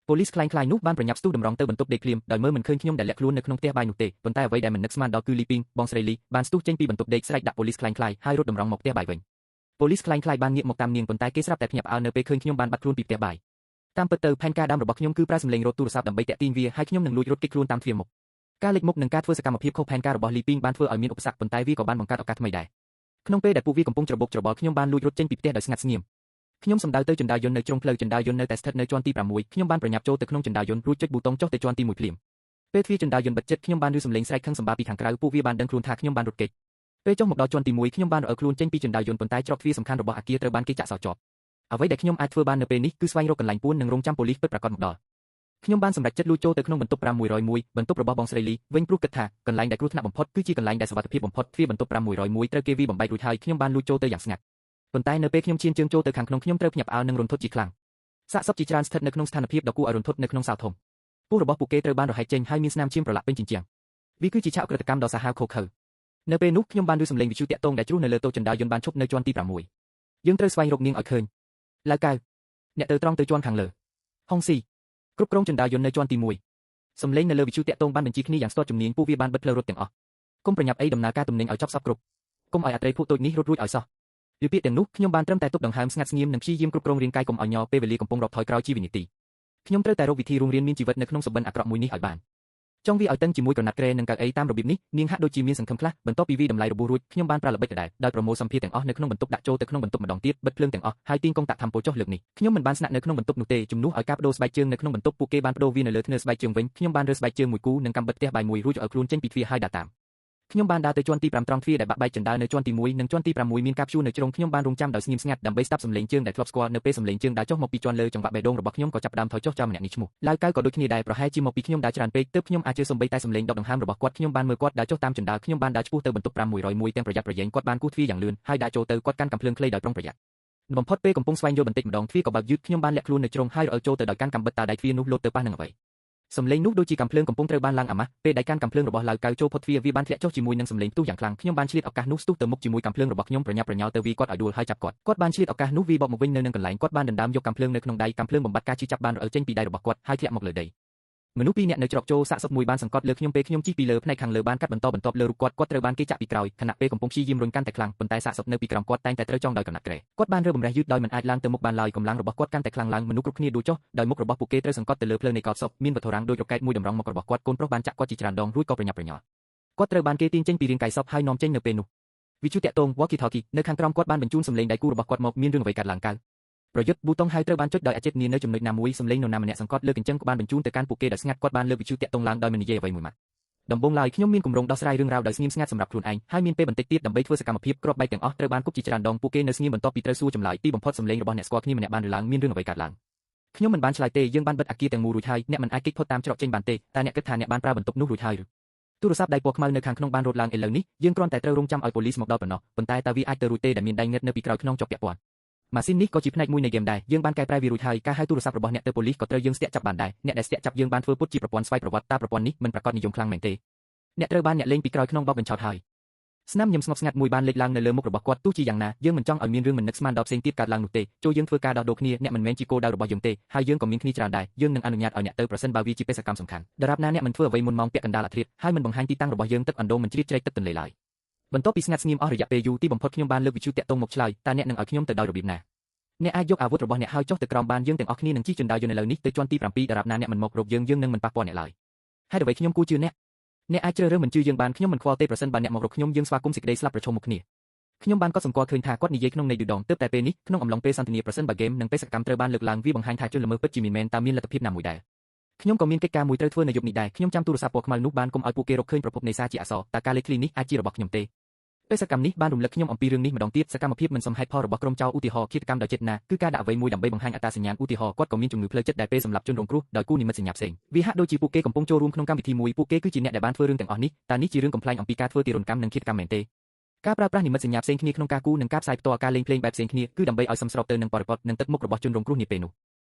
ប៉ូលីសខ្លាំងៗនោះបានប្រញាប់ស្ទុះតម្រង់ទៅបន្ទប់ដេកភ្លាមដោយមើលមិនឃើញខ្ញុំដែលលាក់ខ្លួននៅក្នុងផ្ទះបាយនោះទេប៉ុន្តែអ្វីដែលមិននឹកស្មានដល់គឺលីពីងបងស្រីលីបានស្ទុះចេញពីបន្ទប់ដេកស្រែកដាក់ប៉ូលីសខ្លាំងៗហើយរត់តម្រង់មកផ្ទះបាយវិញប៉ូលីសខ្លាំងៗបានងាកមកតាមនាងប៉ុន្តែគេស្រាប់តែភ្ញាក់ផ្អើលនៅពេលឃើញខ្ញុំបានបាត់ខ្លួនពីផ្ទះបាយតាមពិតទៅផែនការដើមរបស់ខ្ញុំគឺប្រើសំឡេងរត់ទូរស័ព្ទដើម្បីតាក់ទាញវាហើយខ្ញុំនឹងលួចរត់គេចខ្លួនតាមទ្វារមុខការលេចមុខនិងការធ្វើសកម្មភាពខុសផែនការរបស់លីពីងបានធ្វើឲ្យមានឧបសគ្គប៉ុន្តែវាក៏បានបង្កើតឱកាសថ្មីដែរក្នុងពេលដែលពួកវាកំពុងច្របូកច្របល់ខ្ញុំបានលួចរត់ចេញពីផ្ទះដោយស្ងាត់ស្ងៀមខ្ញុំសម្ដៅទៅចណ្ដាលយន្តនៅជ្រុងផ្លូវចណ្ដាលយន្តនៅតែស្ថិតនៅជាន់ទី6ខ្ញុំបានប្រញាប់ចូលទៅក្នុងចណ្ដាលយន្តរួចចុចប៊ូតុងចុះទៅជាន់ទី1ភ្លាមពេលទ្វារចណ្ដាលយន្តបិទជិតខ្ញុំបានឮសំឡេងស្រែកខឹងសម្បាពីខាងក្រៅពួកវាបានដឹងខ្លួនថាខ្ញុំបានរត់គេចពេលចុះមកដល់ជាន់ទី1ខ្ញុំបានរអើខ្លួនចេញពីចណ្ដាលយន្តប៉ុន្តែច្រកទ្វារសំខាន់របស់អគារត្រូវបានគេចាក់សោជាប់អ្វីដែលខ្ញុំអាចធ្វើបាននៅពេលនេះគឺស្វែងរកកន្លែងពួននិងរងចាំប៉ូលីសពិតប្រាកដមកដល់ខ្ញុំបានសម្រេចចិត្តលួចចូលទៅក្នុងបន្ទប់501បន្ទប់របស់បងស្រីលីវិញព្រោះគិតថាកន្លែងដែលគ្រោះថ្នាក់បំផុតគឺជាកន្លែងដែលសុវត្ថិភាពបំផុតទ្វារបន្ទប់501ត្រូវគេវាបំបែករួចហើយខ្ញុំបានលួចចូលទៅយ៉ាងស្ងាត់ប៉ុន្តែនៅពេលខ្ញុំឈានជើងចូលទៅខាងក្នុងខ្ញុំត្រូវភ្ញាក់ផ្អើលនិងរន្ធត់ជាខ្លាំងសាកសពជាច្រើនស្ថិតនៅក្នុងស្ថានភាពដ៏គួរឲ្យរន្ធត់នៅក្នុងសាលធំពោះរបស់ពួកគេត្រូវបានរហែកចេញហើយមានស្នាមឈាមប្រឡាក់ពេញជញ្ជាំងវាគឺជាឆាកក្រិតកម្មដ៏សាហាវឃោរឃៅនៅពេលនោះខ្ញុំបានឮសំឡេងវិទ្យុតាក់ទងដែលជ្រុះនៅលើតូចចណ្ដាលយន្តបានឈប់នៅជាន់ទី6យើងត្រូវស្វែងរកនាងឲ្យឃើញឡាវកៅអ្នកទៅត្រង់ទៅជាន់ខាងលើហុងស៊ីគ្រប់គ្រងចណ្ដាលយន្តនៅជាន់ទី1សំឡេងនៅលើវិទ្យុតាក់ទងបានបញ្ជាគ្នាយ៉ាងស្ទាត់ជំនាញពួកវាបានបិទផ្លូវរត់ទាំងអស់គុំប្រញាប់អីដំណើរការទំនិញឲ្យចប់សពគ្រប់គុំឲ្យអត្រីភូតូចនេះរត់រួចឲ្យសោះពីពាក្យទាំងនោះខ្ញុំបានត្រឹមតែទប់ដង្ហើមស្ងាត់ស្ងៀមនិងព្យាយាមគ្រប់គ្រងរាងកាយកុំឲ្យញ័រពេលវេលាកំពុងរាប់ថយក្រោយជាវិនាទីខ្ញុំត្រូវតែរកវិធីរស់រានមានជីវិតនៅក្នុងសុបិនអាក្រក់មួយនេះឲ្យបានចង់វាឲ្យតឹងជាមួយក្រណាត់ក្រែនិងកៅអីតាមរបៀបនេះនាងហាក់ដូចជាមានសង្ឃឹមខ្លះបន្ទាប់ពីវាតម្លៃរបួសរួចខ្ញុំបានប្រើល្បិចដដែលដោយប្រមូលសម្ភារទាំងអស់នៅក្នុងបន្ទប់ដាក់ចូលទៅក្នុងបន្ទប់ម្ដងទៀតបិទភ្លើងទាំងអស់ហើយទាញកុងតាក់ថាំពោចុះលើកនេះខ្ញុំមិនបានស្នាក់នៅក្នុងបន្ទប់នោះទេជំនួសឲ្យការបដូរស្បែកជើងនៅក្នុងបន្ទប់ពួកគេបានបដូរវានៅលើធ្នើស្បែកជើងវិញខ្ញុំបានរើស្បែកជើងមួយគូនិងកាំបិតផ្ទះបាយមួយរួចឲ្យខ្លួនចេញពីទ្វារហើយដើរតាមខ្ញុំបានដើរទៅជាន់ទី5ត្រង់ទ្វារដែលបាក់បែកចណ្ដាលនៅជាន់ទី1និងជាន់ទី6មានការព្យួរនៅជ្រុងខ្ញុំបានរងចាំដោយស្ងៀមស្ងាត់ដើម្បីស្ដាប់សំឡេងជើងដែលធ្លាប់ស្គាល់នៅពេលសំឡេងជើងដើរចុះមកពីជាន់លើចង្វាក់បេះដូងរបស់ខ្ញុំក៏ចាប់ផ្ដើមថយចុះចោលម្នាក់នេះឈ្មោះឡាវកៅក៏ដូចគ្នាដែរប្រហែលជាមកពីខ្ញុំដើរច្រើនពេកទើបខ្ញុំអាចជឿសំបីតែសំឡេងដកដង្ហើមរបស់គាត់ខ្ញុំបានមើលគាត់ដើរចុះតាមចណ្ដាលខ្ញុំបានដើរឆ្ពោះទៅបន្ទប់501ទាំងប្រយ័ត្នប្រយែងគាត់បានគូសទ្វារយ៉ាងលឿនហើយដាក់ចូលទៅគាត់កាន់កាំភ្លើងខ្លីដោយប្រុងប្រយ័ត្នបំផុតពេលកំពុងស្វែងយល់បន្តិចម្ដងទ្វារក៏បើកយឺតខ្ញុំបានលាក់ខ្លួននៅជ្រុងហើយរអើចូលទៅដោយកាន់កាំបិតតើដៃទ្វារនោះលោតទៅប៉ះនឹងអ្វីសំឡេងនោះដូចជាកាំភ្លើងកំពុងត្រូវបានឡើងអាម៉ាស់ពេលដៃកាន់កាំភ្លើងរបស់ឡាវកៅចូលផុតទ្វារវាបានធ្លាក់ចុះជាមួយនឹងសំឡេងផ្ទុះយ៉ាងខ្លាំងខ្ញុំបានឆ្លៀតឱកាសនោះស្ទុះទៅមុខជាមួយកាំភ្លើងរបស់ខ្ញុំប្រញាប់ប្រញាល់ទៅវាគាត់ឲ្យដួលហើយចាប់គាត់បានឆ្លៀតឱកាសនោះវាបកមកវិញនៅនឹងកន្លែងគាត់បានដណ្ដើមយកកាំភ្លើងនៅក្នុងដៃកាំភ្លើងបំបត្តិការជិះចាប់បានរអើចេញពីដៃរបស់គាត់ហើយធ្លាក់មកលើដីមនុស្សពីរនាក់នៅច្រកចូលសាកសពមួយបានសង្កត់លើខ្ញុំពេលខ្ញុំជិះពីលើផ្នែកខាងលើបានកាត់បន្តបន្ទាប់លើរូបគាត់ត្រូវបានគេចាក់ពីក្រោយខណៈពេលកំពុងព្យាយាមរុញកាន់តែខ្លាំងប៉ុន្តែសាកសពនៅពីក្រោមគាត់តែងតែត្រូវចង់ដោយកំណាត់ក្រែគាត់បានរើបំរះយឺតដោយមិនអាចឡើងទៅមុខបានឡើយកម្លាំងរបស់គាត់កាន់តែខ្លាំងឡើងមនុស្សគ្រប់គ្នាដួលចុះដោយមុខរបស់ពួកគេត្រូវសង្កត់ទៅលើភ្លើងនៃកោដ្ឋសពមានវត្ថុរាំងដូចរកែតមួយតម្រង់មករបស់គាត់កូនប្រុសបានចាក់គាត់ជាច្រើនដងរួចក៏ប្រញាប់ប្រញាល់គាត់ត្រូវបានគេទាញចេញពីរាងកាយសពហើយនាំចេញនៅពេលនោះវិទ្យុតាក់ទង walkie talkie នៅខាងក្រោមគាត់បានបញ្ជូនសំឡេងដៃគូរបស់គាត់មកមានរឿងអ្វីកើតឡើងកើតប្រយុទ្ធប៊ូតុងហើយត្រូវបានចុចដោយអចេតនានៅចំណុចណាមួយសំឡេងនរណាម្នាក់សង្កត់លើកញ្ចឹងក៏បានបញ្ជូនទៅកាន់ពួកគេដោយស្ងាត់គាត់បានលើកវិទ្យុតាក់ទងឡើងដោយមិននិយាយអ្វីមួយម៉ាត់ដំបូងឡើយខ្ញុំមានគម្រោងដោះស្រាយរឿងរ៉ាវដោយស្ងៀមស្ងាត់សម្រាប់ខ្លួនឯងហើយមានពេលបន្តិចទៀតដើម្បីធ្វើសកម្មភាពគ្រាប់បែកទាំងអស់ត្រូវបានគប់ជាច្រើនដងពួកគេនៅស្ងៀមបន្ទាប់ពីត្រូវសួរចម្លើយទីបំផុតសំឡេងរបស់អ្នកស្គាល់គ្នាម្នាក់បានលើឡើងមានរឿងអ្វីកើតឡើងខ្ញុំមិនបានឆ្លើយទេយើងបានបិទអគារទាំងមូលរួចហើយអ្នកមិនអាចគេចផុតតាមច្រកចេញបានទេតើអ្នកគិតថាអ្នកបានប្រើបន្ទប់នោះរួចហើយឬទូរស័ព្ទដៃពណ៌ខ្មៅនៅខាងក្នុងបានរត់ឡើងឥឡូវនេះយើងគ្រាន់តែត្រូវរងចាំឲ្យប៉ូលីសមកដល់ប៉ុណ្ណោះប៉ុន្តែតើវាអាចទៅរួចទេដែលមានដៃងឹតនៅពីក្រោយខ្នងជាប់ពាក់ព័ន្ធម៉ាស៊ីននេះក៏ជាផ្នែកមួយនៃហ្គេមដែរយើងបានកែប្រែវារួចហើយការហៅទូរស័ព្ទរបស់អ្នកទៅប៉ូលីសក៏ត្រូវយើងស្ទាក់ចាប់បានដែរអ្នកដែលស្ទាក់ចាប់យើងបានធ្វើពុតជាប្រព័ន្ធស្វ័យប្រវត្តិតើប្រព័ន្ធនេះមិនប្រកបនិយមខ្លាំងមែនទេអ្នកត្រូវបានអ្នកលេងពីក្រោយខ្នងបោកបញ្ឆោតហើយស្នាមញឹមស្ងប់ស្ងាត់មួយបានលេចឡើងនៅលើមុខរបស់គាត់ទោះជាយ៉ាងណាយើងមិនចង់ឲ្យមានរឿងមិននឹកស្មានដល់ផ្សេងទៀតកើតឡើងនោះទេចូលយើងធ្វើការដោះដូរគ្នាអ្នកមិនមែនជាគោលដៅរបស់យើងទេហើយយើងក៏មានគ្នាច្រើនដែរយើងនឹងអនុញ្ញាតឲ្យអ្នកទៅប្រសិនបើវាជាបេសកកម្មសំខាន់ដរាបណាអ្នកមិនធ្វើអ្វីមុនម៉ោងពាក់កណ្ដាលអាធ្រាត្រហើយមិនបង្ហាញទីតាំងរបស់យើងទឹកអណ្ដូងមិនជ្រៀតជ្រែកទឹកទន្លេឡើយបន្ទាប់ពីស្ងាត់ស្ងៀមអស់រយៈពេលយូរទីបំផុតខ្ញុំបានលើកវិទ្យុតាក់ទងមកឆ្លើយតើអ្នកនឹងឲ្យខ្ញុំទៅដោយរបៀបណាអ្នកអាចយកអាវុធរបស់អ្នកហើយចុះទៅក្រោមបានយើងទាំងអស់គ្នានឹងជិះចណ្ដាលយន្តឥឡូវនេះទៅជាន់ទី7ដរាបណាអ្នកមិនមករកយើងនឹងមិនប៉ះពាល់អ្នកឡើយហើយអ្វីខ្ញុំគួរជឿអ្នកអាចជ្រើសរើសមិនជឿយើងបានខ្ញុំមិនខ្វល់ទេប្រសិនបើអ្នកមករកខ្ញុំយើងស្វាគមន៍សេចក្តីស្លាប់ប្រឈមមុខគ្នាខ្ញុំបានកត់សម្គាល់ឃើញថាគាត់និយាយក្នុងន័យឌឺដងទើបតែពេលនេះក្នុងអំឡុងពេលសន្ទនាប្រសិនបើហ្គេមនិងបេសកកម្មត្រូវបានលើកឡើងវាបង្ហាញថាជនល្មើសពិតជាមិនមែនតាមមានលទ្ធភាពណាមួយដែរខ្ញុំក៏មានកិច្ចការមួយត្រូវធ្វើនៅយប់នេះដែរខ្ញុំចាំទូរស័ព្ទពណ៌ខ្មៅនោះបានកុំឲ្យពួកគេរកឃើញប្រភពនៃសារជាអក្សរតើការលេខឃ្លីនេះអាចជារបស់ខ្ញុំទេ បេសកកម្មនេះបានរំលឹកខ្ញុំអំពីរឿងនេះម្ដងទៀតសកម្មភាពមិនសមហេតុផលរបស់ក្រុមចៅឧទាហរណ៍ឃាតកម្មដោយចេតនាគឺការដាក់អ្វីមួយដើម្បីបង្ហាញអត្តសញ្ញាណឧទាហរណ៍គាត់ក៏មានជំងឺផ្លូវចិត្តដែលពេលសម្រាប់ជនរងគ្រោះដោយគូនិមិត្តសញ្ញាផ្សេងវាហាក់ដូចជាពួកគេកំពុងចូលរួមក្នុងកម្មវិធីមួយពួកគេគឺជាអ្នកដែលបានធ្វើរឿងទាំងអស់នេះតើនេះជារឿងកំ pl ែងអំពីការធ្វើទារុណកម្មនិងឃាតកម្មមែនទេការប្រើប្រាស់និមិត្តសញ្ញាផ្សេងគ្នាក្នុងការគូនិងការផ្សាយផ្ទាល់ការលេងភ្លេងបែបផ្សេងគ្នាគឺដើម្បីឲ្យសមស្របទៅនឹងបរិបទនិងទឹកមុខរបស់ជនរងគ្រោះនាពេលនោ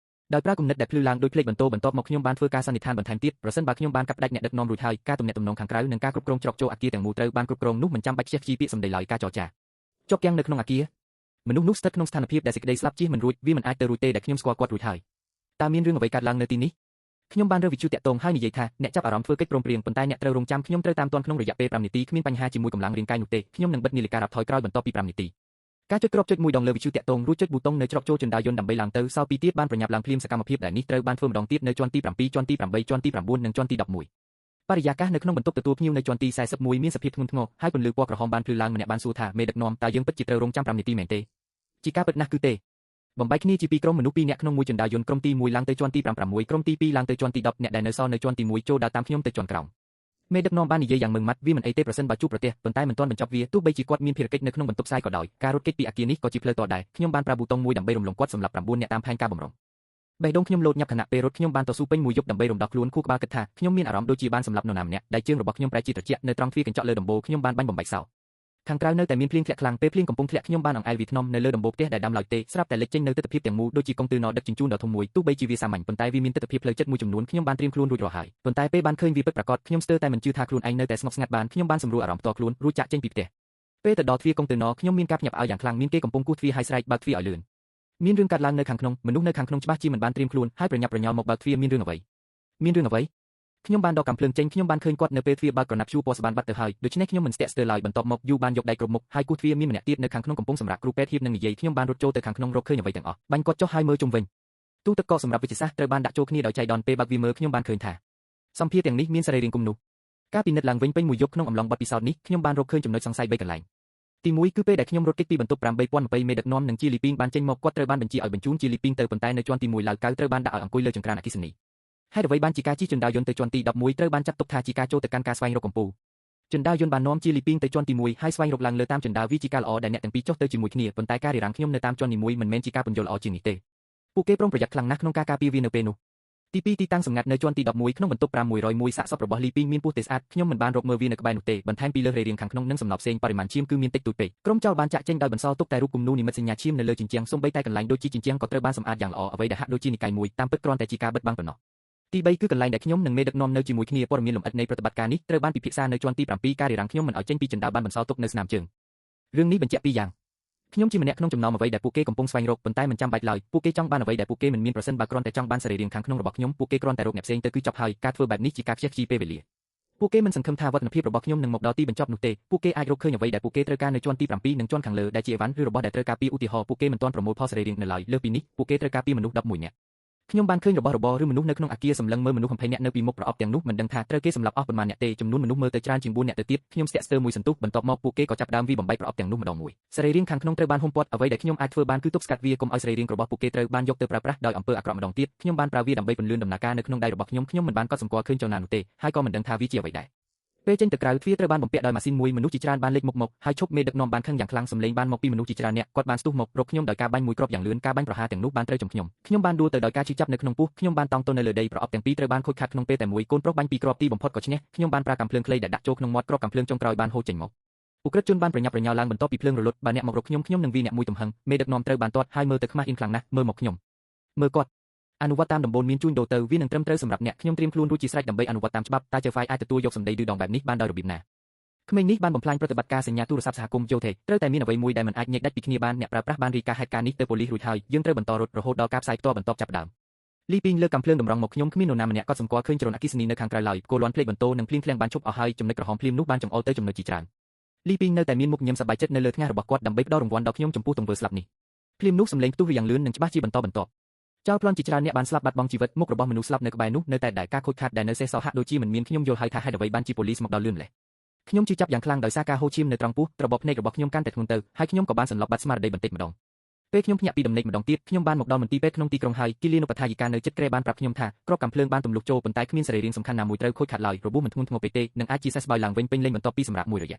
ះដោយប្រើគំនិតដែលភ្លឺឡើងដោយភ្លេចបន្ទប់មកខ្ញុំបានធ្វើការសន្និដ្ឋានបន្ថែមទៀតប្រសិនបើខ្ញុំបានកាប់ផ្ដាច់អ្នកដឹកនាំរួចហើយការទំនាក់ទំនងខាងក្រៅនិងការគ្រប់គ្រងច្រកចូលអគារទាំងមូលត្រូវបានគ្រប់គ្រងនោះមិនចាំបាច់ខ្ជិះខ្ជីពាក្យសម្ដីឡើយការចរចាជាប់គាំងនៅក្នុងអគារមនុស្សនោះស្ថិតក្នុងស្ថានភាពដែលសេចក្តីស្លាប់ជៀសមិនរួចវាមិនអាចទៅរួចទេដែលខ្ញុំស្គាល់គាត់រួចហើយតើមានរឿងអ្វីកើតឡើងនៅទីនេះខ្ញុំបានរើវិទ្យុតាក់ទងហើយនិយាយថាអ្នកចាប់អារម្មណ៍ធ្វើកិច្ចព្រមព្រៀងប៉ុន្តែអ្នកត្រូវរងចាំខ្ញុំត្រូវតាមទាន់ក្នុងរយៈពេល5នាទីគ្មានបញ្ហាជាមួយកម្លាំងរាងកាយនោះទេខ្ញុំនឹងបិទនាឡិការ៉ាប់ថយក្រោយបន្ទាប់ពី5នាទីការចុចគ្រាប់ចុចមួយដងលើវិទ្យុតាក់ទងរួចចុចប៊ូតុងនៅច្រកចូលជណ្ដារយន្តដើម្បីឡើងទៅសល់ពីទៀតបានប្រញាប់ឡើងភ្លាមសកម្មភាពដែលនេះត្រូវបានធ្វើម្ដងទៀតនៅជាន់ទី7ជាន់ទី8ជាន់ទី9និងជាន់ទី11បរិយាកាសនៅក្នុងបន្ទប់ទទួលភ្ញៀវនៅជាន់ទី41មានសភាពធ្ងន់ធ្ងរហើយពន្លឺពណ៌ក្រហមបានភ្លឺឡើងម្នាក់បានសួរថាមេដឹកនាំតើយើងពិតជាត្រូវរងចាំ5នាទីមែនទេជាការពិតណាស់គឺទេបំបែកគ្នាជាពីរក្រុមមនុស្ស2នាក់ក្នុងមួយជណ្ដារយន្តក្រុមទី1ឡើងទៅជាន់ទី6ក្រុមទី2ឡើងទៅជាន់ទី10អ្នកដែលនៅសល់នៅជាន់ទី1ចូលដើរតាមខ្ញុំទៅជាន់ក្រោមមេដឹកនាំបាននិយាយយ៉ាងម៉ឺងម៉ាត់វាមិនអីទេប្រសិនបើជួបប្រទះប៉ុន្តែមិនទាន់បញ្ចប់វាទោះបីជាគាត់មានភារកិច្ចនៅក្នុងបន្ទប់ផ្សាយក៏ដោយការរត់គេចពីអគារនេះក៏ជាផ្លូវតដែរខ្ញុំបានប្រើប៊ូតុងមួយដើម្បីរំលងគាត់សម្រាប់9អ្នកតាមផែនការបំរុងបេះដូងខ្ញុំលោតញាប់ខណៈពេលរត់ខ្ញុំបានតស៊ូពេញមួយយប់ដើម្បីរំដោះខ្លួនខួរក្បាលគិតថាខ្ញុំមានអារម្មណ៍ដូចជាបានសម្លាប់នរណាម្នាក់ដែលជើងរបស់ខ្ញុំប្រែជាត្រជាក់នៅត្រង់ទ្វារកញ្ចក់លើដំបូលខ្ញុំបានបាញ់បំបែកសោខាងក្រៅនៅតែមានភ្លៀងធ្លាក់ខ្លាំងពេលភ្លៀងកំពុងធ្លាក់ខ្ញុំបានអង្អែលវាថ្នមនៅលើដំបូលផ្ទះដែលដាំឡើយទេស្រាប់តែលេចចេញនៅទិដ្ឋភាពទាំងមូលដូចជាកុងតឺន័រដឹកជញ្ជូនដ៏ធំមួយទោះបីជាវាសាមញ្ញប៉ុន្តែវាមានទិដ្ឋភាពផ្លូវចិត្តមួយចំនួនខ្ញុំបានត្រៀមខ្លួនរួចរាល់ហើយប៉ុន្តែពេលបានឃើញវាពិតប្រាកដខ្ញុំស្ទើរតែមិនជឿថាខ្លួនឯងនៅតែស្ងប់ស្ងាត់បានខ្ញុំបានសម្រួលអារម្មណ៍ផ្ទាល់ខ្លួនរួចចាក់ចេញពីផ្ទះពេលទៅដល់ទ្វារកុងតឺន័រខ្ញុំមានការភ្ញាក់ផ្អើលយ៉ាងខ្លាំងមានគេកំពុងគោះទ្វារហើយស្រែកបើកទ្វារឲ្យលឿនមានរឿងកាត់ឡើងនៅខាងក្នុងមនុស្សនៅខាងក្នុងច្បាស់ជាមិនបានត្រៀមខ្លួនហើយប្រញាប់ប្រញាល់មកបើកទ្វារមានរឿងអ្វីខ្ញុំបានដកកាំភ្លើងចេញខ្ញុំបានឃើញគាត់នៅពេលទ្វារបើកក្រណាត់ព្យួរពណ៌ស្បានបាត់ទៅហើយដូច្នេះខ្ញុំមិនស្ទាក់ស្ទើរឡើយបន្ទាប់មកយូបានយកដៃគ្រប់មុខហើយគូសទ្វារមានម្នាក់ទៀតនៅខាងក្នុងកំពុងសម្រាប់គ្រូពេទ្យហៀបនឹងនិយាយខ្ញុំបានរត់ចូលទៅខាងក្នុងរកឃើញអ្វីទាំងអស់បាញ់គាត់ចុះហើយមើលជុំវិញទូទឹកកកសម្រាប់វិទ្យាសាស្ត្រត្រូវបានដាក់ចូលគ្នាដោយចៃដន្យពេលបើកវាមើលខ្ញុំបានឃើញថាសម្ភារទាំងនេះមានសរីរាង្គគំនូសការពិនិត្យឡើងវិញពេញមួយយប់ក្នុងអំឡុងបទពិសោធន៍នេះខ្ញុំបានរកឃើញចំណុចសង្ស័យ3កន្លែងទី1គឺពេលដែលខ្ញុំរត់គេចពីបន្ទប់8020មេដឹកនាំនិងជាលីពីងបានចេញមកគាត់ត្រូវបានបញ្ជាឲ្យបញ្ជូនជាលីពីងទៅប៉ុន្តែនៅជាន់ទី1ឡើយកៅត្រូវបានដាក់ឲ្យអង្គុយលើចង្ក្រានអគ្គិសនីហេតុអ្វីបានជាការជិះជណ្ដើរយន្តទៅជាន់ទី11ត្រូវបានចាត់ទុកថាជាការចូលទៅកាន់ការស្វែងរកកម្ពុជាជណ្ដើរយន្តបាននាំជាលីពីងទៅជាន់ទី1ហើយស្វែងរកឡើងលើតាមជណ្ដើរវាជាការល្អដែលអ្នកទាំងពីរចុះទៅជាមួយគ្នាប៉ុន្តែការរារាំងខ្ញុំនៅតាមជាន់នីមួយមិនមែនជាការពន្យល់ល្អជាងនេះទេពួកគេប្រុងប្រយ័ត្នខ្លាំងណាស់ក្នុងការការពារវានៅពេលនោះទី2ទីតាំងសម្ងាត់នៅជាន់ទី11ក្នុងបន្ទប់501សាកសពរបស់លីពីងមានពស់ទេស្អាតខ្ញុំមិនបានរកមើលវានៅក្បែរនោះទេបន្ថែមពីលើរេរាងខាងក្នុងនិងសំណប់ផ្សេងបរិមាណឈាមគឺមានតិចតួចពេកក្រុមចោរបានចាក់ចេញដោយបន្សល់ទុកតែរូបគំនូរនិមិត្តសញ្ញាឈាមនៅលើជញ្ជាំងសូម្បីតែកន្លែងដូចជាជញ្ជាំងក៏ត្រូវបានសម្អាតយ៉ាងល្អអ្វីដែលហាក់ដូចជានិកាយមួយតាមពិតគ្រាន់តែជាការបិទបាំងប៉ុណ្ណោះទី3គឺកន្លែងដែលខ្ញុំនិងមេដឹកនាំនៅជាមួយគ្នាព័ត៌មានលម្អិតនៃប្រតិបត្តិការនេះត្រូវបានពិភាក្សានៅជាន់ទី7ការរារាំងខ្ញុំមិនឲ្យចេញពីជណ្ដើរបានបន្សល់ទុកនៅស្នាមជើងរឿងនេះបញ្ជាក់ពីរយ៉ាងខ្ញុំជាម្នាក់ក្នុងចំណោមអ្វីដែលពួកគេកំពុងស្វែងរកប៉ុន្តែមិនចាំបាច់ឡើយពួកគេចង់បានអ្វីដែលពួកគេមិនមានប្រសិនបើគ្រាន់តែចង់បានសរីរាង្គខាងក្នុងរបស់ខ្ញុំពួកគេគ្រាន់តែរកអ្នកផ្សេងទៅគឺចប់ហើយការធ្វើបែបនេះជាការខ្ជិះខ្ជីពេលវេលាពួកគេមិនសង្ឃឹមថាវឌ្ឍនភាពរបស់ខ្ញុំនឹងមកដល់ទីបញ្ចប់នោះទេពួកគេអាចរកឃើញអ្វីដែលពួកគេត្រូវការនៅជាន់ទី7និងជាន់ខាងលើដែលជាអីវ៉ាន់ឬរបស់ដែលត្រូវការពីឧទាហរណ៍ពួកគេមិនទាន់ប្រមូលផលសរីរាង្គនៅឡើយលើពីនេះពួកគេត្រូវការពីមនុស្ស11នាក់ខ្ញុំបានឃើញរបស់របរឬមនុស្សនៅក្នុងអគារសម្លឹងមើលមនុស្ស20នាក់នៅពីមុខប្រអប់ទាំងនោះមិនដឹងថាត្រូវគេសម្លាប់អស់ប៉ុន្មានអ្នកទេចំនួនមនុស្សមើលទៅច្រើនជាង4នាក់ទៅទៀតខ្ញុំស្ទាក់ស្ទើរមួយសន្ទុះបន្ទាប់មកពួកគេក៏ចាប់ផ្ដើមវាបំបែកប្រអប់ទាំងនោះម្ដងមួយសរីរាង្គខាងក្នុងត្រូវបានហុំព័ទ្ធអ្វីដែលខ្ញុំអាចធ្វើបានគឺទប់ស្កាត់វាកុំឲ្យសរីរាង្គរបស់ពួកគេត្រូវបានយកទៅប្រើប្រាស់ដោយអំពើអាក្រក់ម្ដងទៀតខ្ញុំបានប្រើវាដើម្បីពន្លឿនដំណើរការនៅក្នុងដៃរបស់ខ្ញុំមិនបានកត់សម្គាល់ឃើញចលនានោះទេហើយក៏មិនដឹងថាវាជាអ្វីដែរពេលចេញទៅក្រៅទ្វារត្រូវបានបំពាក់ដោយម៉ាស៊ីនមួយមនុស្សជាច្រើនបានលេចមុខមកហើយឈប់មេដឹកនាំបានខឹងយ៉ាងខ្លាំងសម្លេងបានមកពីមនុស្សជាច្រើនអ្នកគាត់បានស្ទុះមករកខ្ញុំដោយការបាញ់មួយគ្រាប់យ៉ាងលឿនការបាញ់ប្រហារទាំងនោះបានត្រូវចំខ្ញុំបានដួលទៅដោយការឈឺចាប់នៅក្នុងពោះខ្ញុំបានតង់ទល់នៅលើដីប្រអប់ទាំងពីរត្រូវបានខូចខាតក្នុងពេលតែមួយកូនប្រុសបាញ់ពីគ្រាប់ទីបំផុតក៏ឈ្នះខ្ញុំបានប្រើកាំភ្លើងខ្លីដែលដាក់ចូលក្នុងមាត់គ្រាប់កាំភ្លើងចុងក្រោយបានហូរចេញមកឧក្រិដ្ឋជនបានប្រញាប់ប្រញាល់ឡើងបន្ទាប់ពីភ្លើងរលត់បើអ្នកមករកខ្ញុំនឹងវាអ្នកមួយទំហឹងមេដឹកនាំត្រូវបានទាត់ហើយមើលទៅខ្មាស់អៀនខ្លាំងណាស់មើលមកខ្ញុំមើលគាត់អនុវត្តតាមដំបូន្មានជួញដូរទៅវានឹងត្រឹមត្រូវសម្រាប់អ្នកខ្ញុំត្រៀមខ្លួនរួចជាស្រេចដើម្បីអនុវត្តតាមច្បាប់តែជើហ្វាយអាចទទួលយកសម្ដីឌឺដងបែបនេះបានដោយរបៀបណាក្មេងនេះបានបំផ្លាញប្រតិបត្តិការសញ្ញាទូរស័ព្ទសហគមន៍យោធេត្រូវតែមានអ្វីមួយដែលមិនអាចញែកដាច់ពីគ្នាបានអ្នកប្រើប្រាស់បានរាយការណ៍ហេតុការណ៍នេះទៅប៉ូលីសរួចហើយយើងត្រូវបន្តរហូតដល់ការផ្សាយផ្ទាល់បន្ទាប់ចាប់ដើមលីពីងលើកកាំភ្លើងតម្រង់មកខ្ញុំគ្មាននរណាម្នាក់ក៏សម្គាល់ឃើញចរន្តអគ្គិសនីនៅខាងក្រៅឡើយគោលាន់ភ្លេចបន្ទោនិងភ្លៀងធ្លាក់បានជប់អស់ហើយចំណុចក្រហមភ្លាមនោះបានចង្អុលទៅចំណុចជាច្រើនលីពីងនៅតែមានមុខញញឹមសប្បាយចិត្តនៅលើថ្ងាសរបស់គាត់ដើម្បីផ្ដល់រង្វាន់ដល់ខ្ញុំចំពោះទង្វើស្លាប់នេះភ្លាមនោះសម្លេងផ្ទុះយ៉ាងលឿននិងច្បាស់ជាបន្តចោលប្លន់ជាច្រើនអ្នកបានស្លាប់បាត់បង់ជីវិតមុខរបស់មនុស្សស្លាប់នៅក្បែរនោះនៅតែដែលការខូចខាតដែលនៅសេសសល់ហាក់ដូចជាមិនមានខ្ញុំយល់ហើយថាហេតុអ្វីបានជាប៉ូលីសមកដល់លឿនម្ល៉េះខ្ញុំជឿចាប់យ៉ាងខ្លាំងដោយសារការហូរឈាមនៅត្រង់ពោះត្របកភ្នែករបស់ខ្ញុំកាន់តែធ្ងន់ទៅហើយខ្ញុំក៏បានសន្លប់បាត់ស្មារតីបន្តិចម្ដងពេលខ្ញុំភ្ញាក់ពីដំណេកម្ដងទៀតខ្ញុំបានមកដល់មន្ទីរពេទ្យក្នុងទីក្រុងហើយគិលានុបដ្ឋាយិកានៅជិតក្រែបានប្រាប់ខ្ញុំថាគ្រាប់កាំភ្លើងបានទម្លុះចូលប៉ុន្តែគ្មានសរីរាង្គសំខាន់ណាមួយត្រូវខូចខាតឡើយរបួសមិនធ្ងន់ធ្ងរពេកទេនិងអាចជាសេះស្បើយឡើងវិញពេញលេញបន្ទាប់ពីសម្រាប់មួយរយៈ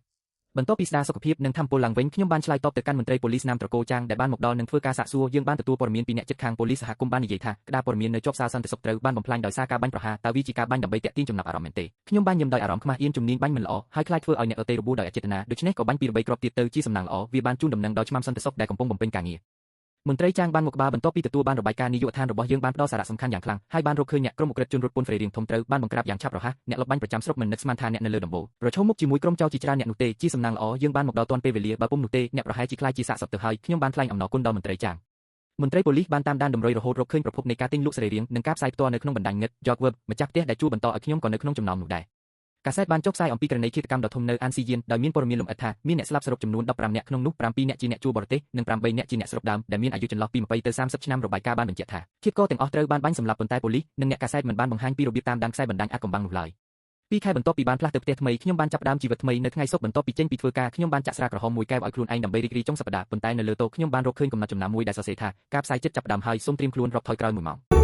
បន្ទាប់ពីស្ដារសុខភាពនិងធម្មពលឡើងវិញខ្ញុំបានឆ្លើយតបទៅកាន់មន្ត្រីប៉ូលីសណាមត្រកូលចាងដែលបានមកដល់និងធ្វើការសាកសួរយើងបានទទួលព័ត៌មានពីអ្នកជិតខាងប៉ូលីសសហគមន៍បាននិយាយថាក្តារព័ត៌មាននៅជាប់សារសន្តិសុខត្រូវបានបំផ្លាញដោយសារការបាញ់ប្រហារតើវាជាការបាញ់ដើម្បីទាក់ទាញចំណាប់អារម្មណ៍មែនទេខ្ញុំបានញឹមដោយអារម្មណ៍ខ្មាស់អៀនជំនាញបាញ់មិនល្អហើយខ្លាចធ្វើឲ្យអ្នកដទៃរបួសដោយអចេតនាដូច្នេះក៏បាញ់ពីរបីគ្រាប់ទៀតទៅជាសំណាងល្អវាបានជូនដំណឹងដល់ឆ្មាំសន្តិសុខដែលកំពុងបំពេញការងារមន្ត្រីចាងបានមកក្បាលបន្ទាប់ពីទទួលបានរបាយការណ៍នាយកដ្ឋានរបស់យើងបានផ្ដល់សារៈសំខាន់យ៉ាងខ្លាំងហើយបានរកឃើញអ្នកក្រុមអក្រិតជនរត់ពន្ធហ្វ្រេរៀងធំត្រូវបានបង្ក្រាបយ៉ាងឆាប់រហ័សអ្នកលបបាញ់ប្រចាំស្រុកមិននឹកស្មានថាអ្នកនៅលើដំបូលប្រឈមមុខជាមួយក្រុមចោរជាច្រើនអ្នកនោះទេជាសំណាងល្អយើងបានមកដល់ទាន់ពេលវេលាបើពុំនោះទេអ្នកប្រហែលជាខ្លាចជាសាកសពទៅហើយខ្ញុំបានថ្លែងអំណរគុណដល់មន្ត្រីចាងមន្ត្រីប៉ូលីសបានតាមដានតម្រុយរហូតរកឃើញប្រភពនៃការទិញលក់សរីរាង្គនិងការផ្សាយផ្ទាល់នៅក្នុងបណ្ដាញ Net York Web ម្ចាស់ផ្ទះដែលជួលបន្តឲ្យខ្ញុំក៏នៅក្នុងចំណោមនោះដែរកាសែតបានចុះផ្សាយអំពីករណីឃាតកម្មដ៏ធំនៅអានស៊ីយៀនដោយមានព័ត៌មានលម្អិតថាមានអ្នកស្លាប់សរុបចំនួន15នាក់ក្នុងនោះ7នាក់ជាអ្នកជួលបរទេសនិង8នាក់ជាអ្នកស្រុកដើមដែលមានអាយុចន្លោះពី20ទៅ30ឆ្នាំរបាយការណ៍បានបញ្ជាក់ថាឃាតករទាំងអស់ត្រូវបានបាញ់សម្លាប់ប៉ុន្តែប៉ូលីសនិងអ្នកកាសែតមិនបានបង្ហាញពីរបៀបតាមដានខ្សែបណ្ដាញអាថ៌កំបាំងនោះឡើយ2ខែបន្ទាប់ពីបានផ្លាស់ទៅផ្ទះថ្មីខ្ញុំបានចាប់ផ្ដើមជីវិតថ្មីនៅថ្ងៃសុក្របន្ទាប់ពីចេញពីធ្វើការខ្ញុំបានចាក់ស្រាក្រហមមួយកែវឲ្យខ្លួនឯងដើម្បីរីករាយចុងសប្តាហ៍ប៉ុន្តែនៅលើតូខ្ញុំបានរកឃើញកំណត់ចំណាំមួយដែលសរសេរថាការផ្សាយចិត្តចាប់ផ្ដើមហើយសូមត្រៀមខ្លួនរាប់ថយក្រោយ1ម៉ោង